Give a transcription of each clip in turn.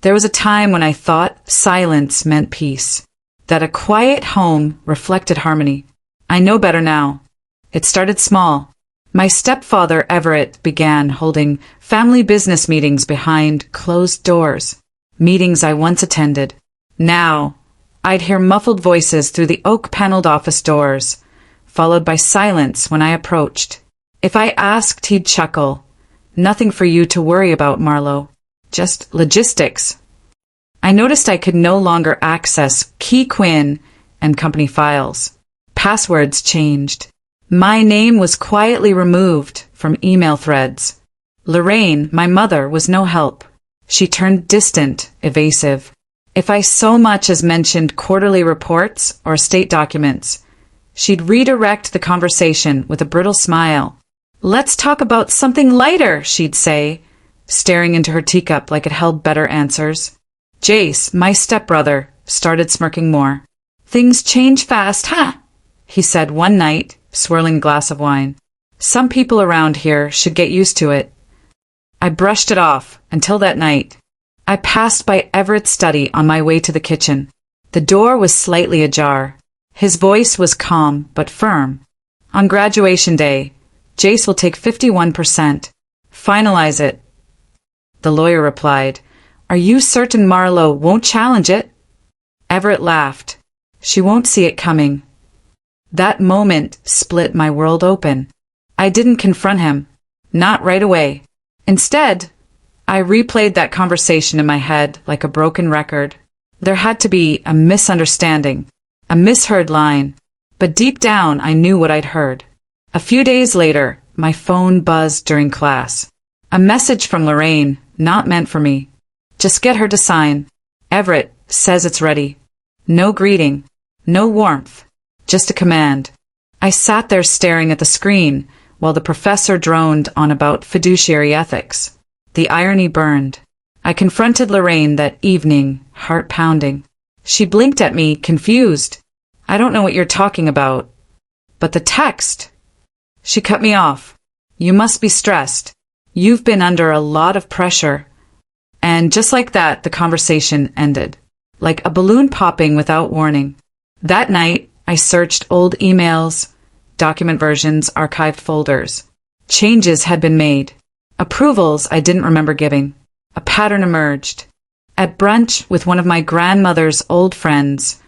There was a time when I thought silence meant peace, that a quiet home reflected harmony. I know better now. It started small. My stepfather, Everett, began holding family business meetings behind closed doors, meetings I once attended. Now, I'd hear muffled voices through the oak-paneled office doors, followed by silence when I approached. If I asked, he'd chuckle. Nothing for you to worry about, Marlowe. Just logistics. I noticed I could no longer access Key Quinn and company files. Passwords changed. My name was quietly removed from email threads. Lorraine, my mother, was no help. She turned distant, evasive. If I so much as mentioned quarterly reports or estate documents, she'd redirect the conversation with a brittle smile. "Let's talk about something lighter," she'd say, staring into her teacup like it held better answers. Jace, my stepbrother, started smirking more. "Things change fast, huh?" he said one night, swirling a glass of wine. "Some people around here should get used to it." I brushed it off until that night. I passed by Everett's study on my way to the kitchen. The door was slightly ajar. His voice was calm but firm. "On graduation day, Jace will take 51%. Finalize it." The lawyer replied, "Are you certain Marlowe won't challenge it?" Everett laughed. "She won't see it coming." That moment split my world open. I didn't confront him. Not right away. Instead, I replayed that conversation in my head like a broken record. There had to be a misunderstanding, a misheard line, but deep down I knew what I'd heard. A few days later, my phone buzzed during class. A message from Lorraine, not meant for me. "Just get her to sign. Everett says it's ready." No greeting, no warmth, just a command. I sat there staring at the screen while the professor droned on about fiduciary ethics. The irony burned. I confronted Lorraine that evening, heart pounding. She blinked at me, confused. "I don't know what you're talking about." "But the text." She cut me off. "You must be stressed. You've been under a lot of pressure." And just like that, the conversation ended. Like a balloon popping without warning. That night, I searched old emails, document versions, archived folders. Changes had been made. Approvals I didn't remember giving. A pattern emerged. At brunch with one of my grandmother's old friends,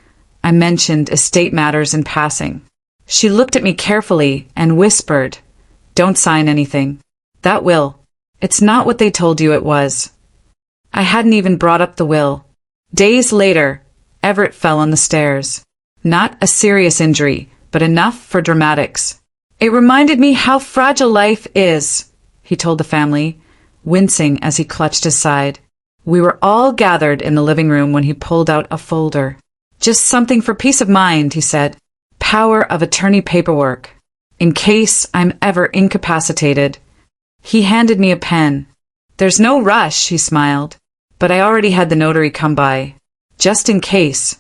I mentioned estate matters in passing. She looked at me carefully and whispered, "Don't sign anything. That will. It's not what they told you it was." I hadn't even brought up the will. Days later, Everett fell on the stairs. Not a serious injury, but enough for dramatics. "It reminded me how fragile life is," he told the family, wincing as he clutched his side. We were all gathered in the living room when he pulled out a folder. "Just something for peace of mind," he said. "Power of attorney paperwork. In case I'm ever incapacitated." He handed me a pen. "There's no rush," he smiled, "but I already had the notary come by. Just in case."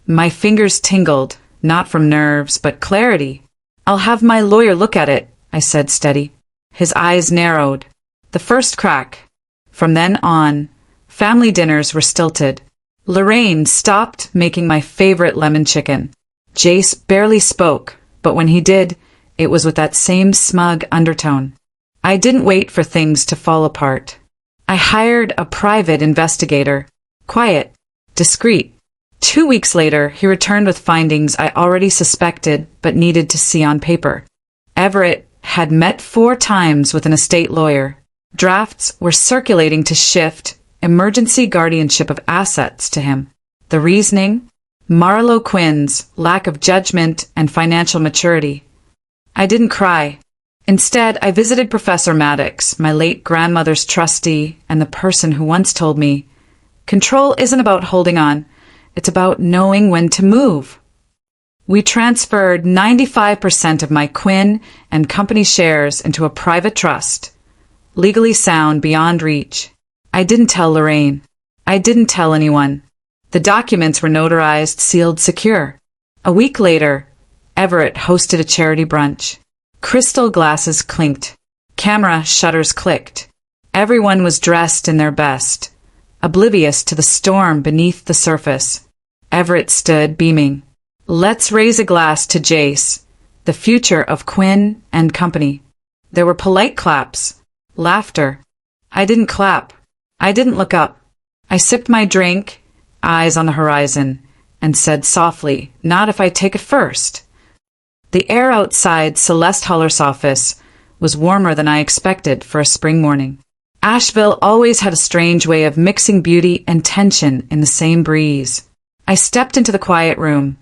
My fingers tingled, not from nerves, but clarity. "I'll have my lawyer look at it," I said, steady. His eyes narrowed. The first crack. From then on, family dinners were stilted. Lorraine stopped making my favorite lemon chicken. Jace barely spoke, but when he did, it was with that same smug undertone. I didn't wait for things to fall apart. I hired a private investigator. Quiet, discreet. 2 weeks later, he returned with findings I already suspected but needed to see on paper. Everett had met 4 times with an estate lawyer. Drafts were circulating to shift emergency guardianship of assets to him. The reasoning? Marlowe Quinn's lack of judgment and financial maturity. I didn't cry. Instead, I visited Professor Maddox, my late grandmother's trustee and the person who once told me, "Control isn't about holding on. It's about knowing when to move." We transferred 95% of my Quinn and company shares into a private trust, legally sound beyond reach. I didn't tell Lorraine. I didn't tell anyone. The documents were notarized, sealed, secure. A week later, Everett hosted a charity brunch. Crystal glasses clinked. Camera shutters clicked. Everyone was dressed in their best. oblivious to the storm beneath the surface. Everett stood, beaming. "Let's raise a glass to Jace, the future of Quinn and Company." There were polite claps, laughter. I didn't clap. I didn't look up. I sipped my drink, eyes on the horizon, and said softly, "Not if I take it first." The air outside Celeste Holler's office was warmer than I expected for a spring morning. Asheville always had a strange way of mixing beauty and tension in the same breeze. I stepped into the quiet room,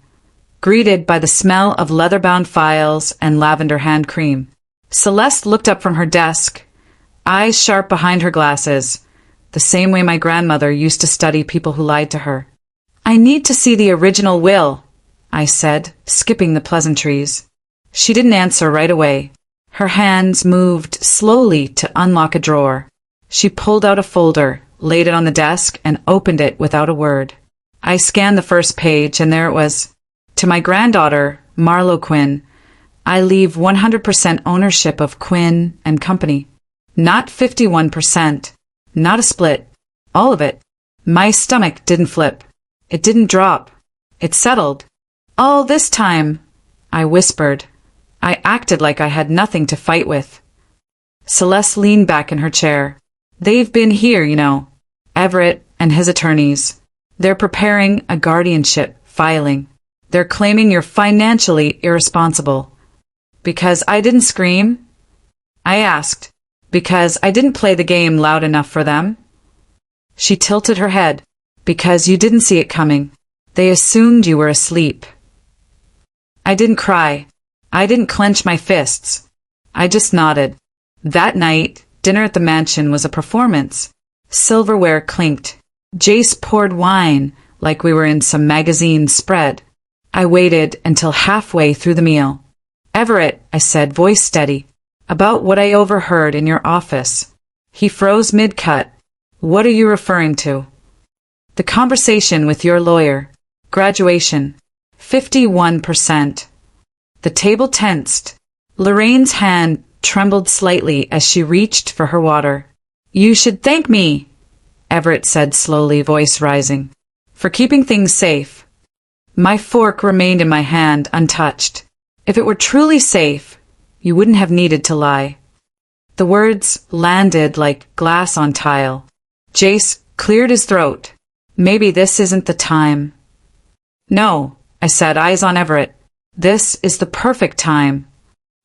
greeted by the smell of leather-bound files and lavender hand cream. Celeste looked up from her desk, eyes sharp behind her glasses, the same way my grandmother used to study people who lied to her. "I need to see the original will," I said, skipping the pleasantries. She didn't answer right away. Her hands moved slowly to unlock a drawer. She pulled out a folder, laid it on the desk, and opened it without a word. I scanned the first page, and there it was. "To my granddaughter, Marlowe Quinn, I leave 100% ownership of Quinn and Company. Not 51%. Not a split. All of it." My stomach didn't flip. It didn't drop. It settled. "All this time," I whispered. I acted like I had nothing to fight with. Celeste leaned back in her chair. "They've been here, you know. Everett and his attorneys. They're preparing a guardianship filing. They're claiming you're financially irresponsible." "Because I didn't scream?" I asked. "Because I didn't play the game loud enough for them?" She tilted her head. "Because you didn't see it coming. They assumed you were asleep." I didn't cry. I didn't clench my fists. I just nodded. That night, dinner at the mansion was a performance. Silverware clinked. Jace poured wine like we were in some magazine spread. I waited until halfway through the meal. "Everett," I said, voice steady, "about what I overheard in your office." He froze mid-cut. "What are you referring to?" "The conversation with your lawyer. Graduation. 51%. The table tensed. Lorraine's hand trembled slightly as she reached for her water. "You should thank me," Everett said slowly, voice rising, "for keeping things safe." My fork remained in my hand, untouched. "If it were truly safe, you wouldn't have needed to lie." The words landed like glass on tile. Jace cleared his throat. "Maybe this isn't the time." "No," I said, eyes on Everett. "This is the perfect time."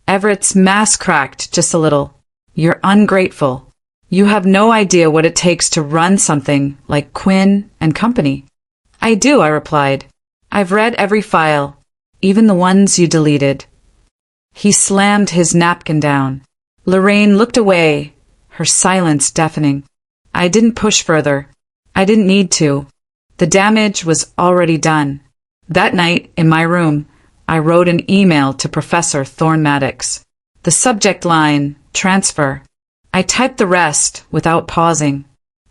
Everett's mask cracked just a little. "You're ungrateful. You have no idea what it takes to run something like Quinn and Company." "I do," I replied. "I've read every file, even the ones you deleted." He slammed his napkin down. Lorraine looked away, her silence deafening. I didn't push further. I didn't need to. The damage was already done. That night, in my room, I wrote an email to Professor Thorne Maddox. The subject line, transfer. I typed the rest without pausing.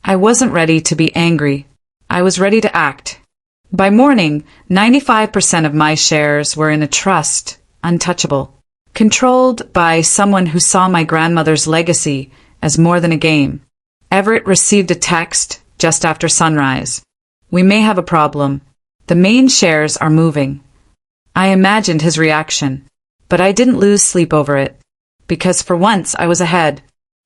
I wasn't ready to be angry. I was ready to act. By morning, 95% of my shares were in a trust, untouchable, controlled by someone who saw my grandmother's legacy as more than a game. Everett received a text just after sunrise. "We may have a problem. The main shares are moving." I imagined his reaction, but I didn't lose sleep over it, because for once I was ahead.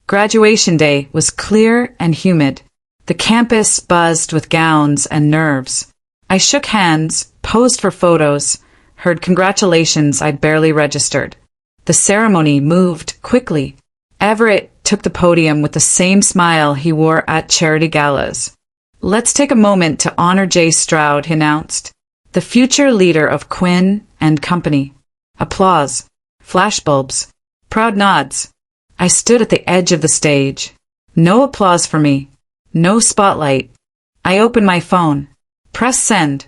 Graduation day was clear and humid. The campus buzzed with gowns and nerves. I shook hands, posed for photos, heard congratulations I'd barely registered. The ceremony moved quickly. Everett took the podium with the same smile he wore at charity galas. "Let's take a moment to honor Jay Stroud," he announced, "the future leader of Quinn and Company." Applause. Flashbulbs. Proud nods. I stood at the edge of the stage. No applause for me. No spotlight. I opened my phone. Press send.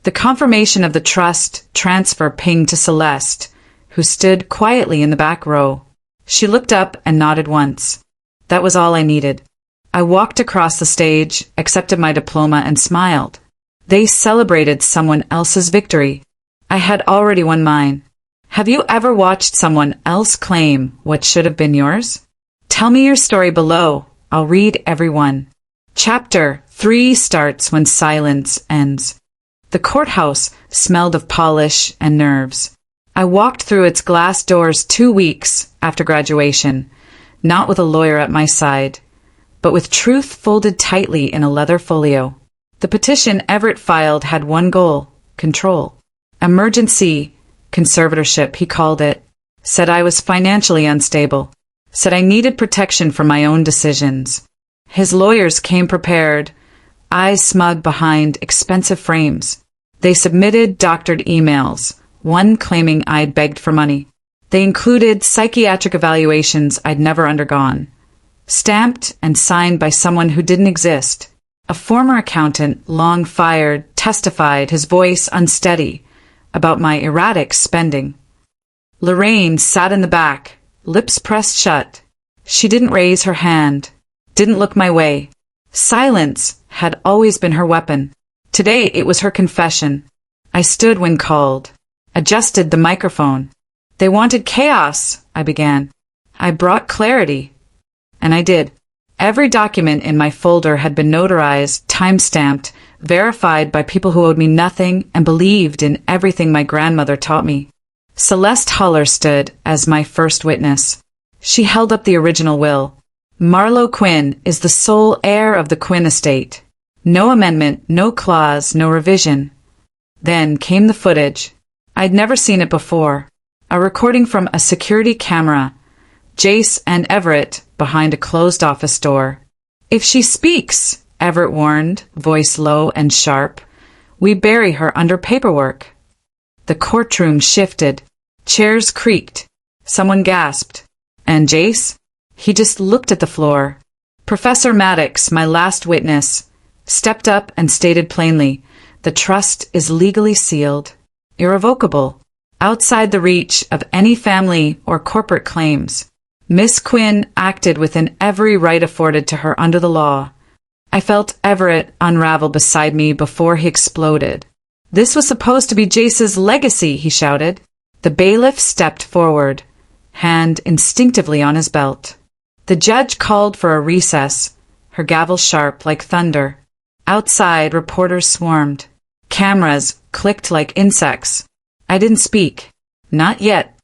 The confirmation of the trust transfer pinged to Celeste, who stood quietly in the back row. She looked up and nodded once. That was all I needed. I walked across the stage, accepted my diploma, and smiled. They celebrated someone else's victory. I had already won mine. Have you ever watched someone else claim what should have been yours? Tell me your story below. I'll read every one. Chapter 3 starts when silence ends. The courthouse smelled of polish and nerves. I walked through its glass doors 2 weeks after graduation, not with a lawyer at my side, but with truth folded tightly in a leather folio. The petition Everett filed had one goal: control. Emergency conservatorship, he called it. Said I was financially unstable. Said I needed protection from my own decisions. His lawyers came prepared, eyes smug behind expensive frames. They submitted doctored emails, one claiming I'd begged for money. They included psychiatric evaluations I'd never undergone, stamped and signed by someone who didn't exist. A former accountant, long fired, testified, his voice unsteady, about my erratic spending. Lorraine sat in the back, lips pressed shut. She didn't raise her hand, didn't look my way. Silence had always been her weapon. Today it was her confession. I stood when called, adjusted the microphone. They wanted chaos, I began. I brought clarity. And I did. Every document in my folder had been notarized, time-stamped, verified by people who owed me nothing and believed in everything my grandmother taught me. Celeste Huller stood as my first witness. She held up the original will. Marlowe Quinn is the sole heir of the Quinn estate. No amendment, no clause, no revision. Then came the footage. I'd never seen it before. A recording from a security camera. Jace and Everett behind a closed office door. If she speaks, Everett warned, voice low and sharp, we bury her under paperwork. The courtroom shifted. Chairs creaked. Someone gasped. And Jace? He just looked at the floor. Professor Maddox, my last witness, stepped up and stated plainly, the trust is legally sealed, irrevocable, outside the reach of any family or corporate claims. Miss Quinn acted within every right afforded to her under the law. I felt Everett unravel beside me before he exploded. This was supposed to be Jace's legacy, he shouted. The bailiff stepped forward, hand instinctively on his belt. The judge called for a recess, her gavel sharp like thunder. Outside, reporters swarmed. Cameras clicked like insects. I didn't speak. Not yet.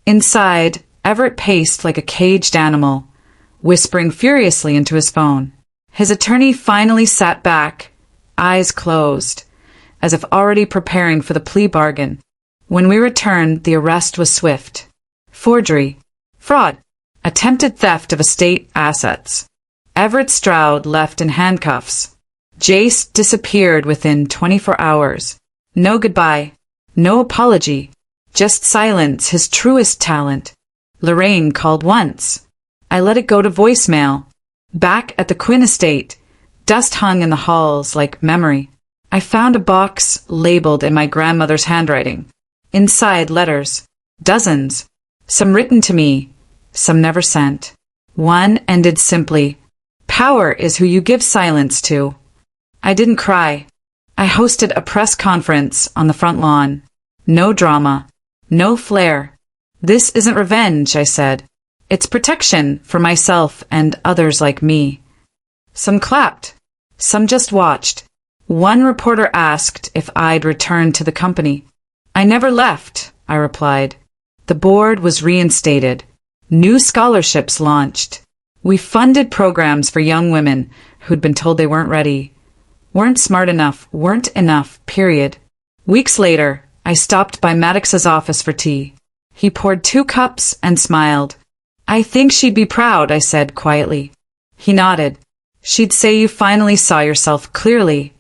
Inside, Everett paced like a caged animal, whispering furiously into his phone. His attorney finally sat back, eyes closed, as if already preparing for the plea bargain. When we returned, the arrest was swift. Forgery. Fraud. Attempted theft of estate assets. Everett Stroud left in handcuffs. Jace disappeared within 24 hours. No goodbye. No apology. Just silence, his truest talent. Lorraine called once. I let it go to voicemail. Back at the Quinn estate, dust hung in the halls like memory. I found a box labeled in my grandmother's handwriting. Inside, letters. Dozens. Some written to me, some never sent. One ended simply, power is who you give silence to. I didn't cry. I hosted a press conference on the front lawn. No drama. No flair. This isn't revenge, I said. It's protection for myself and others like me. Some clapped. Some just watched. One reporter asked if I'd return to the company. I never left, I replied. The board was reinstated. New scholarships launched. We funded programs for young women who'd been told they weren't ready, weren't smart enough, weren't enough, period. Weeks later, I stopped by Maddox's office for tea. He poured 2 cups and smiled. I think she'd be proud, I said quietly. He nodded. She'd say you finally saw yourself clearly.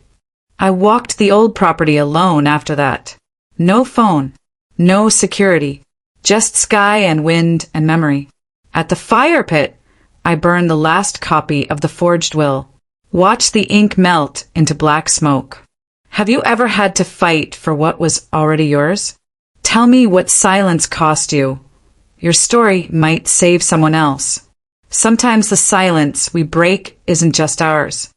I walked the old property alone after that. No phone. No security. Just sky and wind and memory. At the fire pit, I burned the last copy of the forged will. Watched the ink melt into black smoke. Have you ever had to fight for what was already yours? Tell me what silence cost you. Your story might save someone else. Sometimes the silence we break isn't just ours.